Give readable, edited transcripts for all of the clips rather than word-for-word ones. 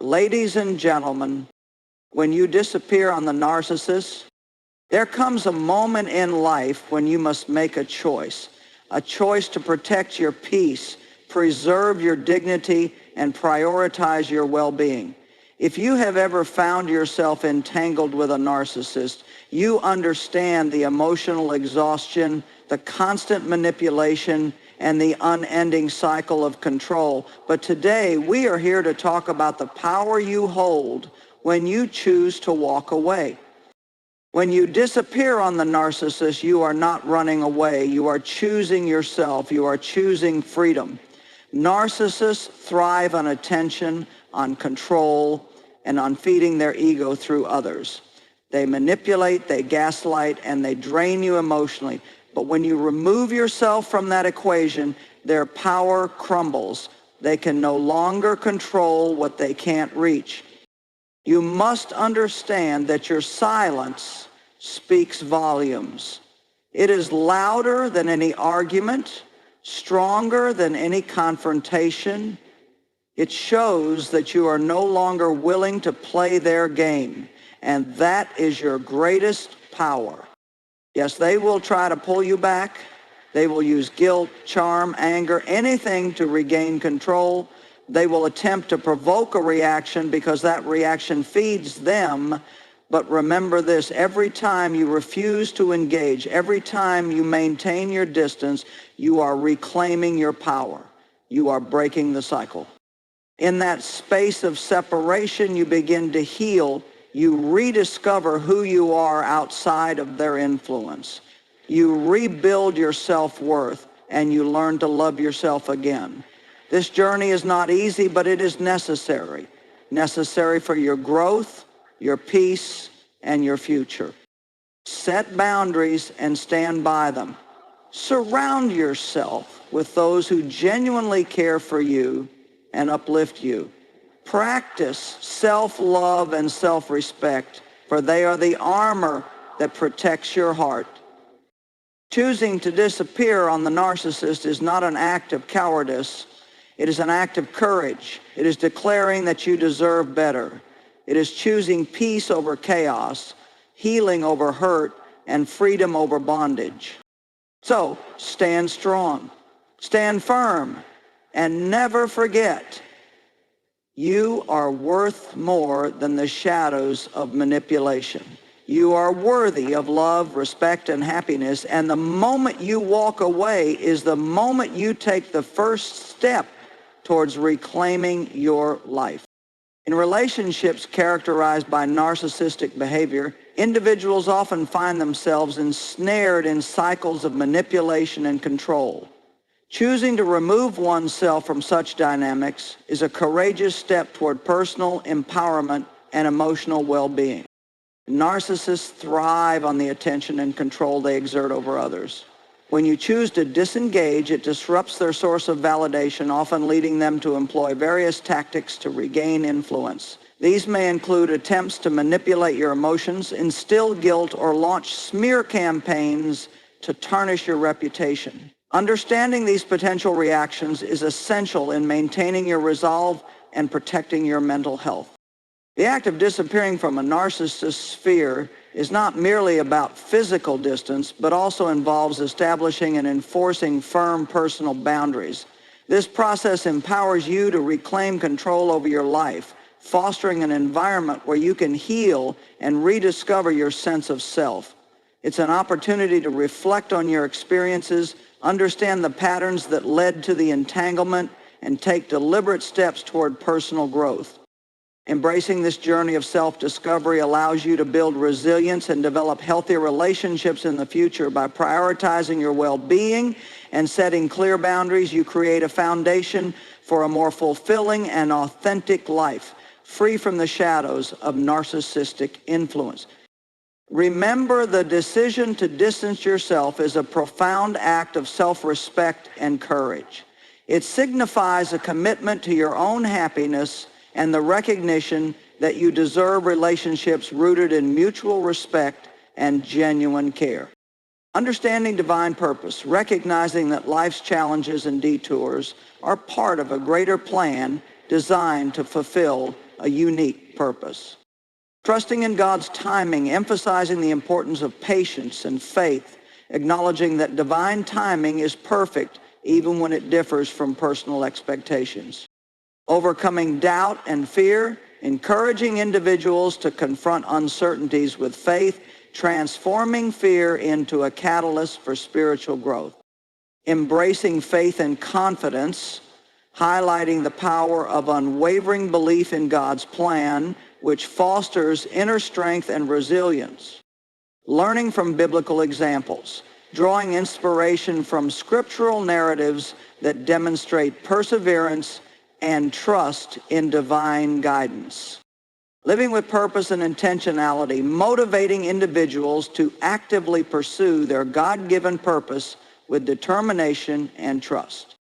Ladies and gentlemen, when you disappear on the narcissist, there comes a moment in life when you must make a choice to protect your peace, preserve your dignity, and prioritize your well-being. If you have ever found yourself entangled with a narcissist, you understand the emotional exhaustion, the constant manipulation, and the unending cycle of control. But today, we are here to talk about the power you hold when you choose to walk away. When you disappear on the narcissist, you are not running away. You are choosing yourself. You are choosing freedom. Narcissists thrive on attention, on control, and on feeding their ego through others. They manipulate, they gaslight, and they drain you emotionally. But when you remove yourself from that equation, their power crumbles. They can no longer control what they can't reach. You must understand that your silence speaks volumes. It is louder than any argument, stronger than any confrontation. It shows that you are no longer willing to play their game, and that is your greatest power. Yes, they will try to pull you back. They will use guilt, charm, anger, anything to regain control. They will attempt to provoke a reaction because that reaction feeds them. But remember this, every time you refuse to engage, every time you maintain your distance, you are reclaiming your power. You are breaking the cycle. In that space of separation, you begin to heal. You rediscover who you are outside of their influence. You rebuild your self-worth, and you learn to love yourself again. This journey is not easy, but it is necessary. Necessary for your growth, your peace, and your future. Set boundaries and stand by them. Surround yourself with those who genuinely care for you and uplift you. Practice self-love and self-respect, for they are the armor that protects your heart. Choosing to disappear on the narcissist is not an act of cowardice. It is an act of courage. It is declaring that you deserve better. It is choosing peace over chaos, healing over hurt, and freedom over bondage. So, stand strong, stand firm, and never forget, you are worth more than the shadows of manipulation. You are worthy of love, respect, and happiness, and the moment you walk away is the moment you take the first step towards reclaiming your life. In relationships characterized by narcissistic behavior, individuals often find themselves ensnared in cycles of manipulation and control. Choosing to remove oneself from such dynamics is a courageous step toward personal empowerment and emotional well-being. Narcissists thrive on the attention and control they exert over others. When you choose to disengage, it disrupts their source of validation, often leading them to employ various tactics to regain influence. These may include attempts to manipulate your emotions, instill guilt, or launch smear campaigns to tarnish your reputation. Understanding these potential reactions is essential in maintaining your resolve and protecting your mental health. The act of disappearing from a narcissist's sphere is not merely about physical distance, but also involves establishing and enforcing firm personal boundaries. This process empowers you to reclaim control over your life, fostering an environment where you can heal and rediscover your sense of self. It's an opportunity to reflect on your experiences, understand the patterns that led to the entanglement, and take deliberate steps toward personal growth. Embracing this journey of self-discovery allows you to build resilience and develop healthier relationships in the future. By prioritizing your well-being and setting clear boundaries, you create a foundation for a more fulfilling and authentic life, free from the shadows of narcissistic influence. Remember, the decision to distance yourself is a profound act of self-respect and courage. It signifies a commitment to your own happiness and the recognition that you deserve relationships rooted in mutual respect and genuine care. Understanding divine purpose, recognizing that life's challenges and detours are part of a greater plan designed to fulfill a unique purpose. Trusting in God's timing, emphasizing the importance of patience and faith, acknowledging that divine timing is perfect even when it differs from personal expectations. Overcoming doubt and fear, encouraging individuals to confront uncertainties with faith, transforming fear into a catalyst for spiritual growth. Embracing faith and confidence, highlighting the power of unwavering belief in God's plan, which fosters inner strength and resilience. Learning from biblical examples, drawing inspiration from scriptural narratives that demonstrate perseverance and trust in divine guidance. Living with purpose and intentionality, motivating individuals to actively pursue their God-given purpose with determination and trust.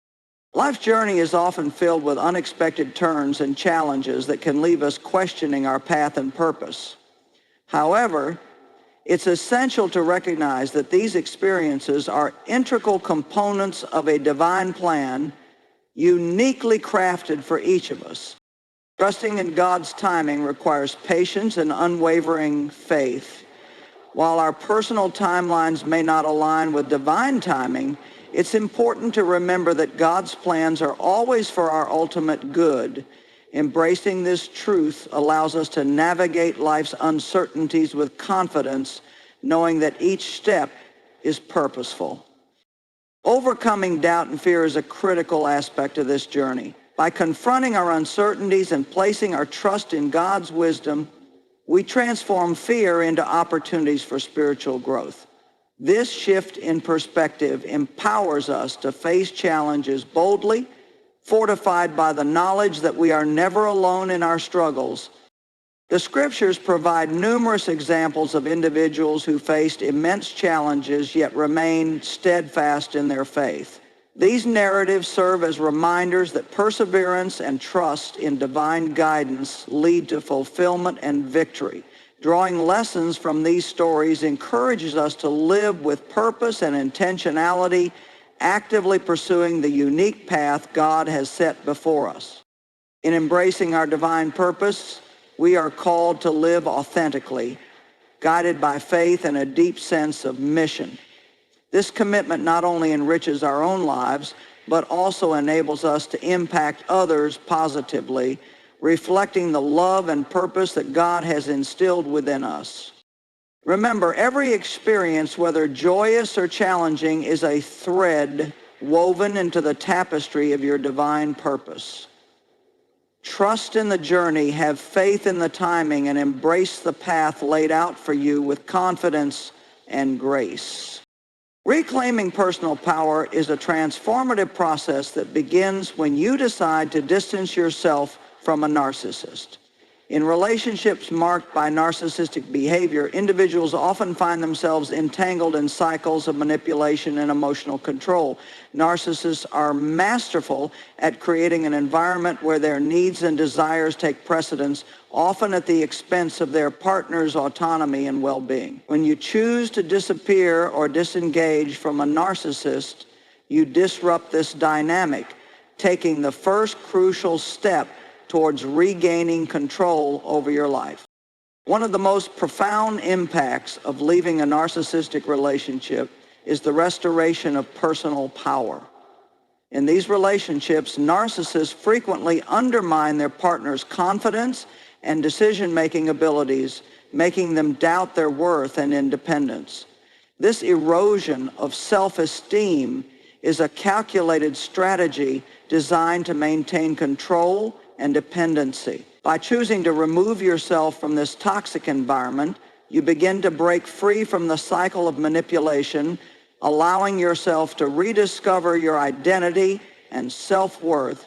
Life's journey is often filled with unexpected turns and challenges that can leave us questioning our path and purpose. However, it's essential to recognize that these experiences are integral components of a divine plan uniquely crafted for each of us. Trusting in God's timing requires patience and unwavering faith. While our personal timelines may not align with divine timing, it's important to remember that God's plans are always for our ultimate good. Embracing this truth allows us to navigate life's uncertainties with confidence, knowing that each step is purposeful. Overcoming doubt and fear is a critical aspect of this journey. By confronting our uncertainties and placing our trust in God's wisdom, we transform fear into opportunities for spiritual growth. This shift in perspective empowers us to face challenges boldly, fortified by the knowledge that we are never alone in our struggles. The scriptures provide numerous examples of individuals who faced immense challenges yet remained steadfast in their faith. These narratives serve as reminders that perseverance and trust in divine guidance lead to fulfillment and victory. Drawing lessons from these stories encourages us to live with purpose and intentionality, actively pursuing the unique path God has set before us. In embracing our divine purpose, we are called to live authentically, guided by faith and a deep sense of mission. This commitment not only enriches our own lives, but also enables us to impact others positively, reflecting the love and purpose that God has instilled within us. Remember, every experience, whether joyous or challenging, is a thread woven into the tapestry of your divine purpose. Trust in the journey, have faith in the timing, and embrace the path laid out for you with confidence and grace. Reclaiming personal power is a transformative process that begins when you decide to distance yourself from a narcissist. In relationships marked by narcissistic behavior, individuals often find themselves entangled in cycles of manipulation and emotional control. Narcissists are masterful at creating an environment where their needs and desires take precedence, often at the expense of their partner's autonomy and well-being. When you choose to disappear or disengage from a narcissist, you disrupt this dynamic, taking the first crucial step towards regaining control over your life. One of the most profound impacts of leaving a narcissistic relationship is the restoration of personal power. In these relationships, narcissists frequently undermine their partner's confidence and decision-making abilities, making them doubt their worth and independence. This erosion of self-esteem is a calculated strategy designed to maintain control and dependency. By choosing to remove yourself from this toxic environment, you begin to break free from the cycle of manipulation, allowing yourself to rediscover your identity and self-worth.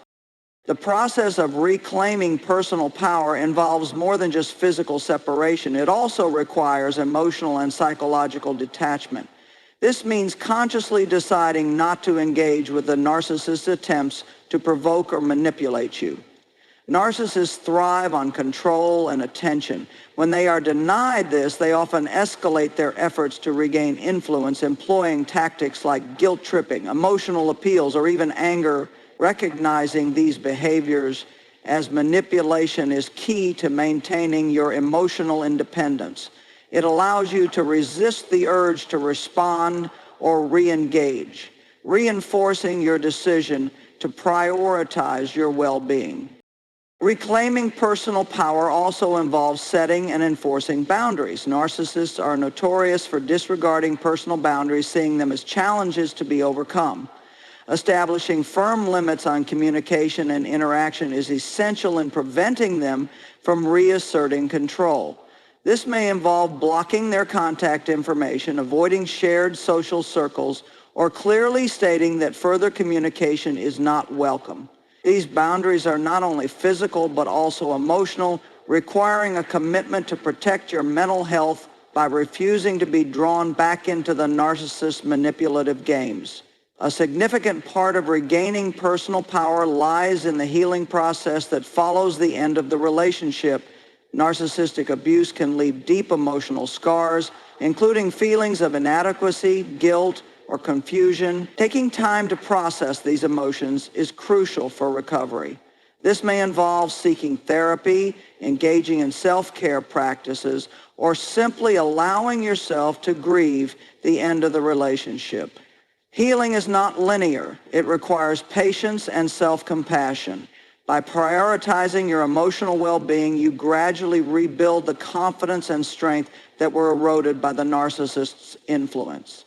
The process of reclaiming personal power involves more than just physical separation. It also requires emotional and psychological detachment. This means consciously deciding not to engage with the narcissist's attempts to provoke or manipulate you. Narcissists thrive on control and attention. When they are denied this, they often escalate their efforts to regain influence, employing tactics like guilt tripping, emotional appeals, or even anger. Recognizing these behaviors as manipulation is key to maintaining your emotional independence. It allows you to resist the urge to respond or re-engage, reinforcing your decision to prioritize your well-being. Reclaiming personal power also involves setting and enforcing boundaries. Narcissists are notorious for disregarding personal boundaries, seeing them as challenges to be overcome. Establishing firm limits on communication and interaction is essential in preventing them from reasserting control. This may involve blocking their contact information, avoiding shared social circles, or clearly stating that further communication is not welcome. These boundaries are not only physical but also emotional, requiring a commitment to protect your mental health by refusing to be drawn back into the narcissist's manipulative games. A significant part of regaining personal power lies in the healing process that follows the end of the relationship. Narcissistic abuse can leave deep emotional scars, including feelings of inadequacy, guilt, or confusion. Taking time to process these emotions is crucial for recovery. This may involve seeking therapy, engaging in self-care practices, or simply allowing yourself to grieve the end of the relationship. Healing is not linear. It requires patience and self-compassion. By prioritizing your emotional well-being, you gradually rebuild the confidence and strength that were eroded by the narcissist's influence.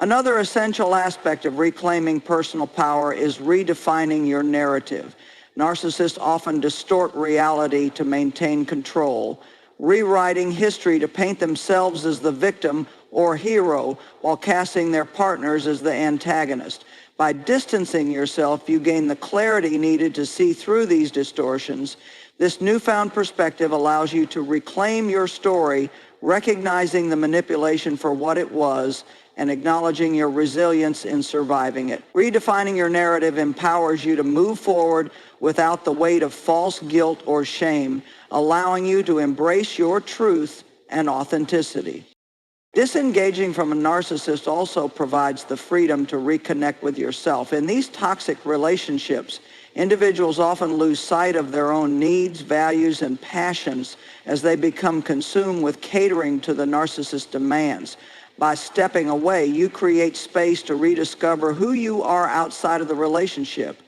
Another essential aspect of reclaiming personal power is redefining your narrative. Narcissists often distort reality to maintain control, rewriting history to paint themselves as the victim or hero while casting their partners as the antagonist. By distancing yourself, you gain the clarity needed to see through these distortions. This newfound perspective allows you to reclaim your story, recognizing the manipulation for what it was and acknowledging your resilience in surviving it. Redefining your narrative empowers you to move forward without the weight of false guilt or shame, allowing you to embrace your truth and authenticity. Disengaging from a narcissist also provides the freedom to reconnect with yourself. In these toxic relationships, individuals often lose sight of their own needs, values, and passions as they become consumed with catering to the narcissist's demands. By stepping away, you create space to rediscover who you are outside of the relationship.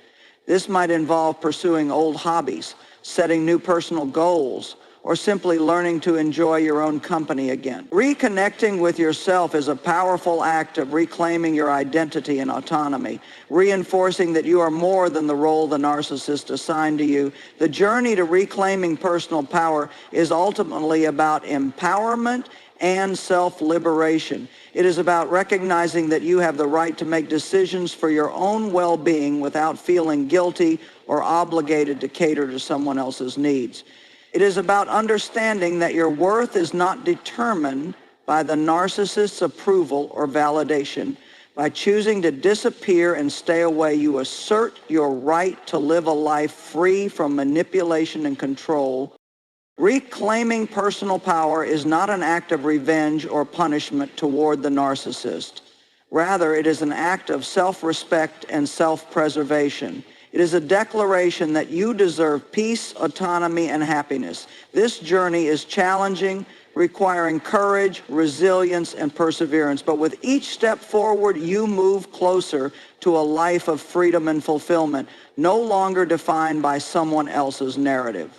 This might involve pursuing old hobbies, setting new personal goals, or simply learning to enjoy your own company again. Reconnecting with yourself is a powerful act of reclaiming your identity and autonomy, reinforcing that you are more than the role the narcissist assigned to you. The journey to reclaiming personal power is ultimately about empowerment and self-liberation. It is about recognizing that you have the right to make decisions for your own well-being without feeling guilty or obligated to cater to someone else's needs. It is about understanding that your worth is not determined by the narcissist's approval or validation. By choosing to disappear and stay away, you assert your right to live a life free from manipulation and control. Reclaiming personal power is not an act of revenge or punishment toward the narcissist. Rather, it is an act of self-respect and self-preservation. It is a declaration that you deserve peace, autonomy, and happiness. This journey is challenging, requiring courage, resilience, and perseverance. But with each step forward, you move closer to a life of freedom and fulfillment, no longer defined by someone else's narrative.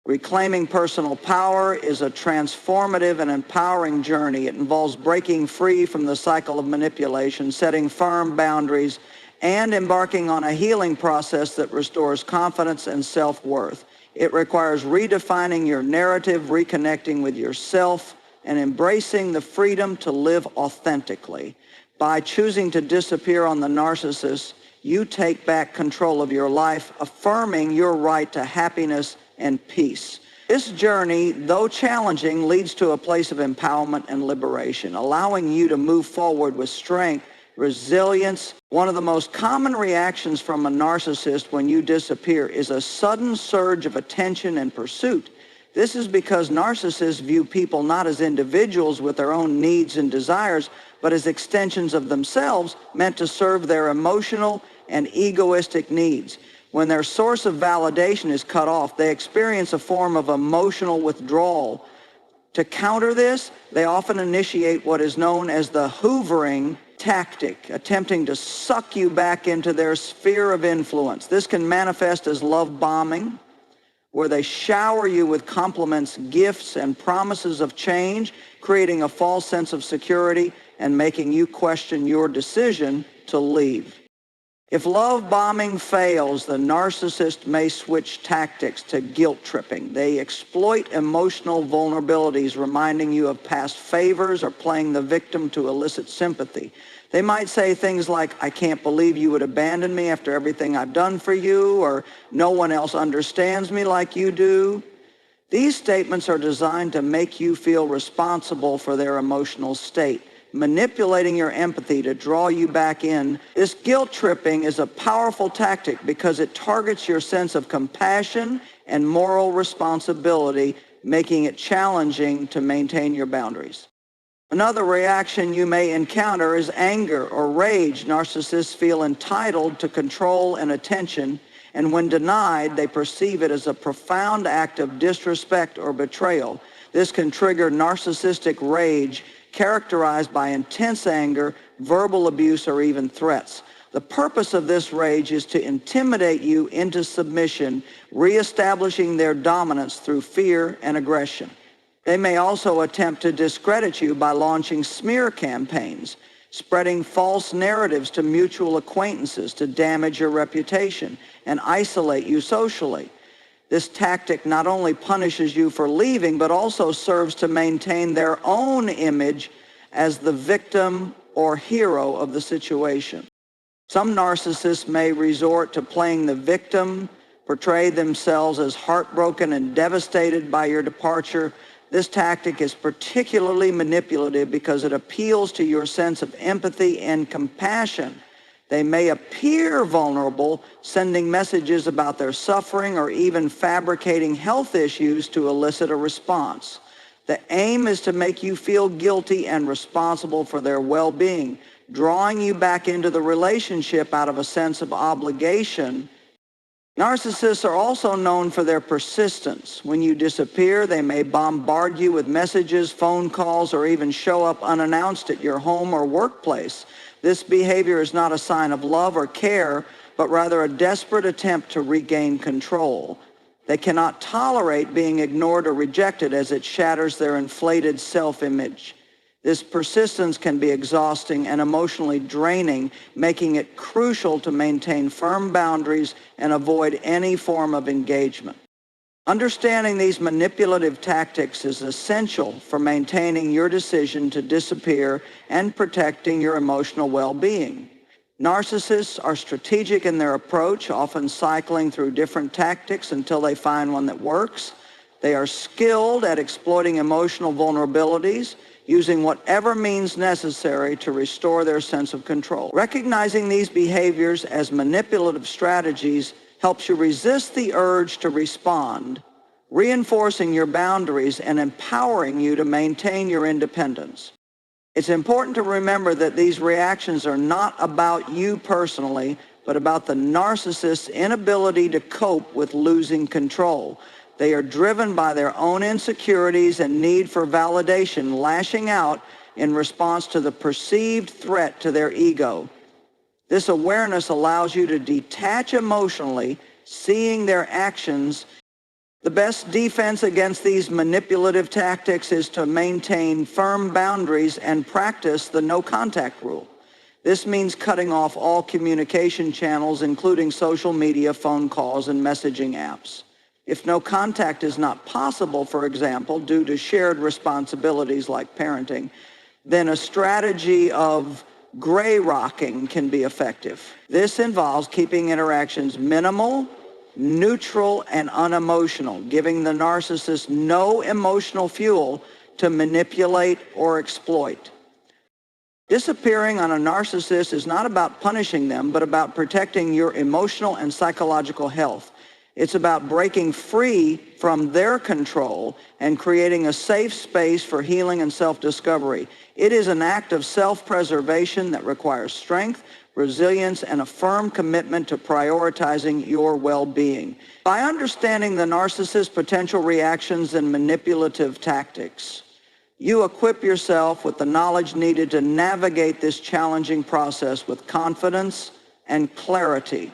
Reclaiming personal power is a transformative and empowering journey. It involves breaking free from the cycle of manipulation, setting firm boundaries, and embarking on a healing process that restores confidence and self-worth. It requires redefining your narrative, reconnecting with yourself, and embracing the freedom to live authentically. By choosing to disappear on the narcissist, you take back control of your life, affirming your right to happiness and peace. This journey, though challenging, leads to a place of empowerment and liberation, allowing you to move forward with strength, resilience. One of the most common reactions from a narcissist when you disappear is a sudden surge of attention and pursuit. This is because narcissists view people not as individuals with their own needs and desires, but as extensions of themselves meant to serve their emotional and egoistic needs. When their source of validation is cut off, they experience a form of emotional withdrawal. To counter this, they often initiate what is known as the hoovering tactic, attempting to suck you back into their sphere of influence. This can manifest as love bombing, where they shower you with compliments, gifts, and promises of change, creating a false sense of security and making you question your decision to leave. If love bombing fails, the narcissist may switch tactics to guilt tripping. They exploit emotional vulnerabilities, reminding you of past favors or playing the victim to elicit sympathy. They might say things like, "I can't believe you would abandon me after everything I've done for you," or "No one else understands me like you do." These statements are designed to make you feel responsible for their emotional state, manipulating your empathy to draw you back in. This guilt tripping is a powerful tactic because it targets your sense of compassion and moral responsibility, making it challenging to maintain your boundaries. Another reaction you may encounter is anger or rage. Narcissists feel entitled to control and attention, and when denied, they perceive it as a profound act of disrespect or betrayal. This can trigger narcissistic rage, characterized by intense anger, verbal abuse, or even threats. The purpose of this rage is to intimidate you into submission, reestablishing their dominance through fear and aggression. They may also attempt to discredit you by launching smear campaigns, spreading false narratives to mutual acquaintances to damage your reputation and isolate you socially. This tactic not only punishes you for leaving, but also serves to maintain their own image as the victim or hero of the situation. Some narcissists may resort to playing the victim, portray themselves as heartbroken and devastated by your departure. This tactic is particularly manipulative because it appeals to your sense of empathy and compassion. They may appear vulnerable, sending messages about their suffering or even fabricating health issues to elicit a response. The aim is to make you feel guilty and responsible for their well-being, drawing you back into the relationship out of a sense of obligation. Narcissists are also known for their persistence. When you disappear, they may bombard you with messages, phone calls, or even show up unannounced at your home or workplace. This behavior is not a sign of love or care, but rather a desperate attempt to regain control. They cannot tolerate being ignored or rejected, as it shatters their inflated self-image. This persistence can be exhausting and emotionally draining, making it crucial to maintain firm boundaries and avoid any form of engagement. Understanding these manipulative tactics is essential for maintaining your decision to disappear and protecting your emotional well-being. Narcissists are strategic in their approach, often cycling through different tactics until they find one that works. They are skilled at exploiting emotional vulnerabilities, using whatever means necessary to restore their sense of control. Recognizing these behaviors as manipulative strategies helps you resist the urge to respond, reinforcing your boundaries and empowering you to maintain your independence. It's important to remember that these reactions are not about you personally, but about the narcissist's inability to cope with losing control. They are driven by their own insecurities and need for validation, lashing out in response to the perceived threat to their ego. This awareness allows you to detach emotionally, seeing their actions. The best defense against these manipulative tactics is to maintain firm boundaries and practice the no contact rule. This means cutting off all communication channels, including social media, phone calls, and messaging apps. If no contact is not possible, for example, due to shared responsibilities like parenting, then a strategy of gray rocking can be effective. This involves keeping interactions minimal, neutral, and unemotional, giving the narcissist no emotional fuel to manipulate or exploit. Disappearing on a narcissist is not about punishing them, but about protecting your emotional and psychological health. It's about breaking free from their control and creating a safe space for healing and self-discovery. It is an act of self-preservation that requires strength, resilience, and a firm commitment to prioritizing your well-being. By understanding the narcissist's potential reactions and manipulative tactics, you equip yourself with the knowledge needed to navigate this challenging process with confidence and clarity.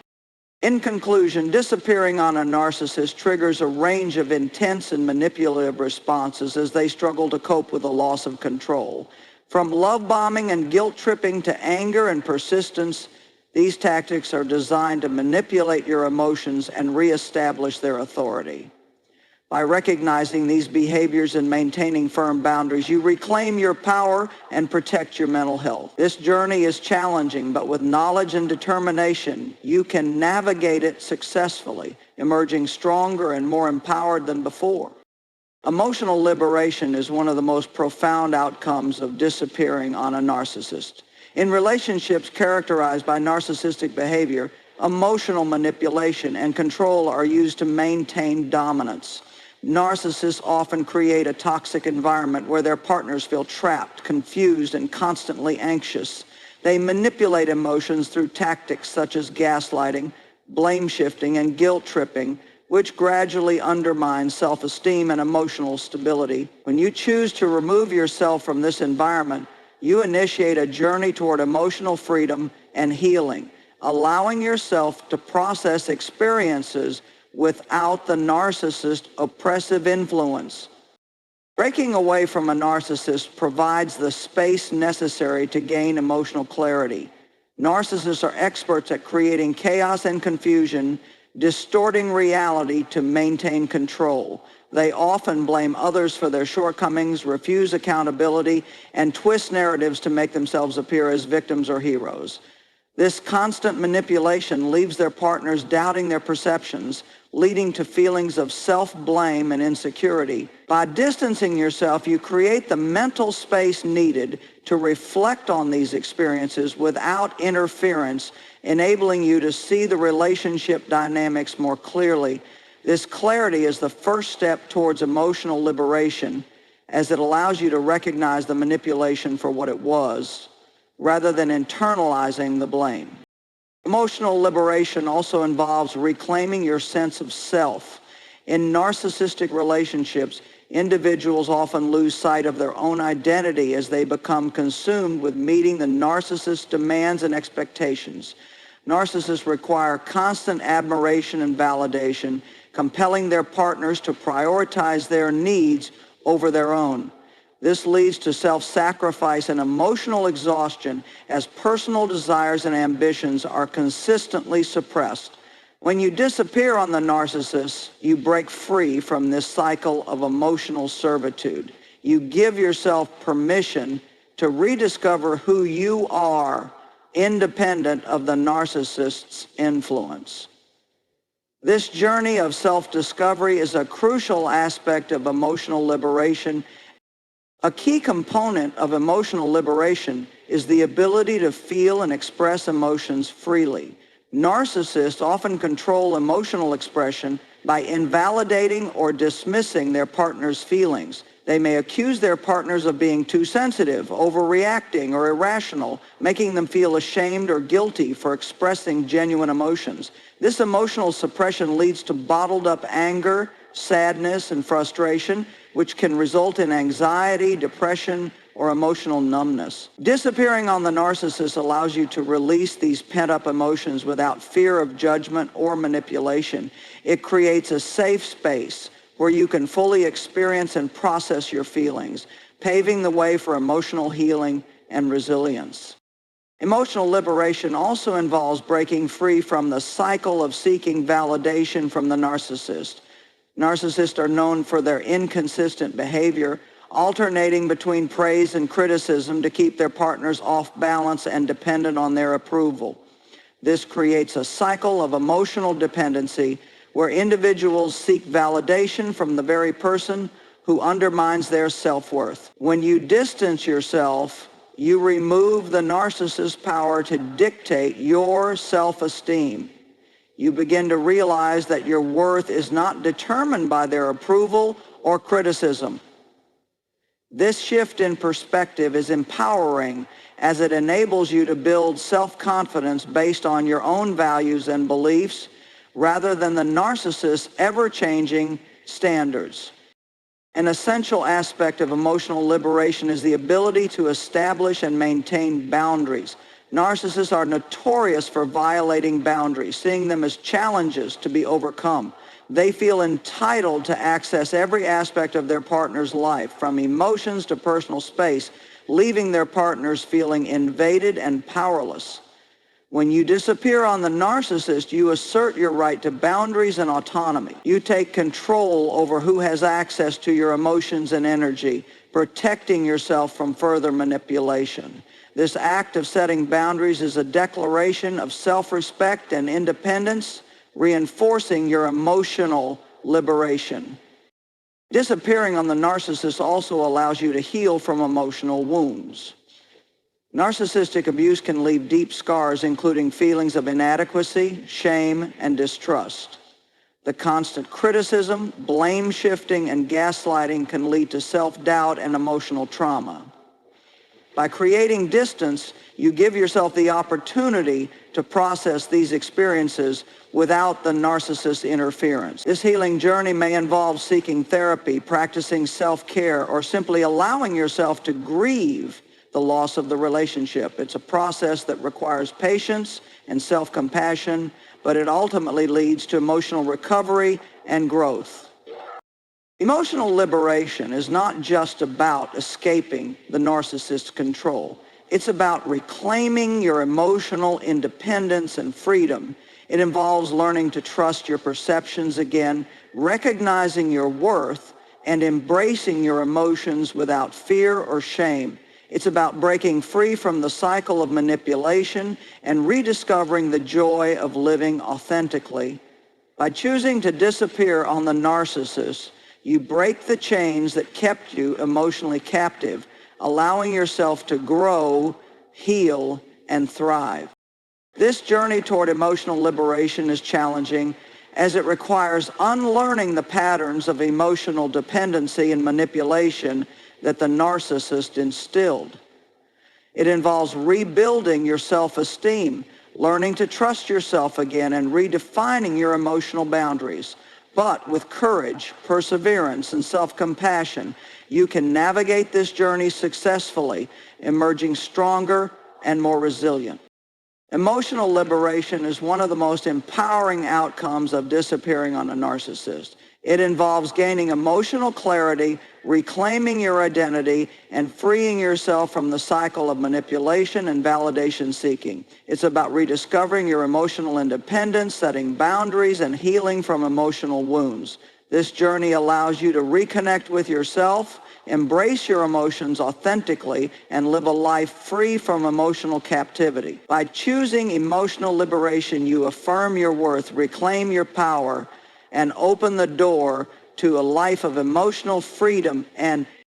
In conclusion, disappearing on a narcissist triggers a range of intense and manipulative responses as they struggle to cope with the loss of control. From love bombing and guilt tripping to anger and persistence, these tactics are designed to manipulate your emotions and reestablish their authority. By recognizing these behaviors and maintaining firm boundaries, you reclaim your power and protect your mental health. This journey is challenging, but with knowledge and determination, you can navigate it successfully, emerging stronger and more empowered than before. Emotional liberation is one of the most profound outcomes of disappearing on a narcissist. In relationships characterized by narcissistic behavior, emotional manipulation and control are used to maintain dominance. Narcissists often create a toxic environment where their partners feel trapped, confused, and constantly anxious. They manipulate emotions through tactics such as gaslighting, blame shifting, and guilt tripping, which gradually undermines self-esteem and emotional stability. When you choose to remove yourself from this environment, you initiate a journey toward emotional freedom and healing, allowing yourself to process experiences without the narcissist's oppressive influence. Breaking away from a narcissist provides the space necessary to gain emotional clarity. Narcissists are experts at creating chaos and confusion, distorting reality to maintain control. They often blame others for their shortcomings, refuse accountability, and twist narratives to make themselves appear as victims or heroes. This constant manipulation leaves their partners doubting their perceptions, leading to feelings of self-blame and insecurity. By distancing yourself, you create the mental space needed to reflect on these experiences without interference, enabling you to see the relationship dynamics more clearly. This clarity is the first step towards emotional liberation, as it allows you to recognize the manipulation for what it was, rather than internalizing the blame. Emotional liberation also involves reclaiming your sense of self. In narcissistic relationships, individuals often lose sight of their own identity as they become consumed with meeting the narcissist's demands and expectations. Narcissists require constant admiration and validation, compelling their partners to prioritize their needs over their own. This leads to self-sacrifice and emotional exhaustion as personal desires and ambitions are consistently suppressed. When you disappear on the narcissist, you break free from this cycle of emotional servitude. You give yourself permission to rediscover who you are, independent of the narcissist's influence. This journey of self-discovery is a crucial aspect of emotional liberation. A key component of emotional liberation is the ability to feel and express emotions freely. Narcissists often control emotional expression by invalidating or dismissing their partner's feelings. They may accuse their partners of being too sensitive, overreacting, or irrational, making them feel ashamed or guilty for expressing genuine emotions. This emotional suppression leads to bottled up anger, sadness, and frustration, which can result in anxiety, depression, or emotional numbness. Disappearing on the narcissist allows you to release these pent-up emotions without fear of judgment or manipulation. It creates a safe space where you can fully experience and process your feelings, paving the way for emotional healing and resilience. Emotional liberation also involves breaking free from the cycle of seeking validation from the narcissist. Narcissists are known for their inconsistent behavior, alternating between praise and criticism to keep their partners off balance and dependent on their approval. This creates a cycle of emotional dependency where individuals seek validation from the very person who undermines their self-worth. When you distance yourself, you remove the narcissist's power to dictate your self-esteem. You begin to realize that your worth is not determined by their approval or criticism. This shift in perspective is empowering as it enables you to build self-confidence based on your own values and beliefs rather than the narcissist's ever-changing standards. An essential aspect of emotional liberation is the ability to establish and maintain boundaries. Narcissists are notorious for violating boundaries, seeing them as challenges to be overcome. They feel entitled to access every aspect of their partner's life, from emotions to personal space, leaving their partners feeling invaded and powerless. When you disappear on the narcissist, you assert your right to boundaries and autonomy. You take control over who has access to your emotions and energy, protecting yourself from further manipulation. This act of setting boundaries is a declaration of self-respect and independence, reinforcing your emotional liberation. Disappearing on the narcissist also allows you to heal from emotional wounds. Narcissistic abuse can leave deep scars, including feelings of inadequacy, shame, and distrust. The constant criticism, blame shifting, and gaslighting can lead to self-doubt and emotional trauma. By creating distance, you give yourself the opportunity to process these experiences without the narcissist's interference. This healing journey may involve seeking therapy, practicing self-care, or simply allowing yourself to grieve the loss of the relationship. It's a process that requires patience and self-compassion, but it ultimately leads to emotional recovery and growth. Emotional liberation is not just about escaping the narcissist's control. It's about reclaiming your emotional independence and freedom. It involves learning to trust your perceptions again, recognizing your worth, and embracing your emotions without fear or shame. It's about breaking free from the cycle of manipulation and rediscovering the joy of living authentically. By choosing to disappear on the narcissist, you break the chains that kept you emotionally captive, allowing yourself to grow, heal, and thrive. This journey toward emotional liberation is challenging, as it requires unlearning the patterns of emotional dependency and manipulation that the narcissist instilled. It involves rebuilding your self-esteem, learning to trust yourself again, and redefining your emotional boundaries. But with courage, perseverance, and self-compassion, you can navigate this journey successfully, emerging stronger and more resilient. Emotional liberation is one of the most empowering outcomes of disappearing on a narcissist. It involves gaining emotional clarity, reclaiming your identity, and freeing yourself from the cycle of manipulation and validation seeking. It's about rediscovering your emotional independence, setting boundaries, and healing from emotional wounds. This journey allows you to reconnect with yourself, embrace your emotions authentically, and live a life free from emotional captivity. By choosing emotional liberation, you affirm your worth, reclaim your power, and open the door to a life of emotional freedom and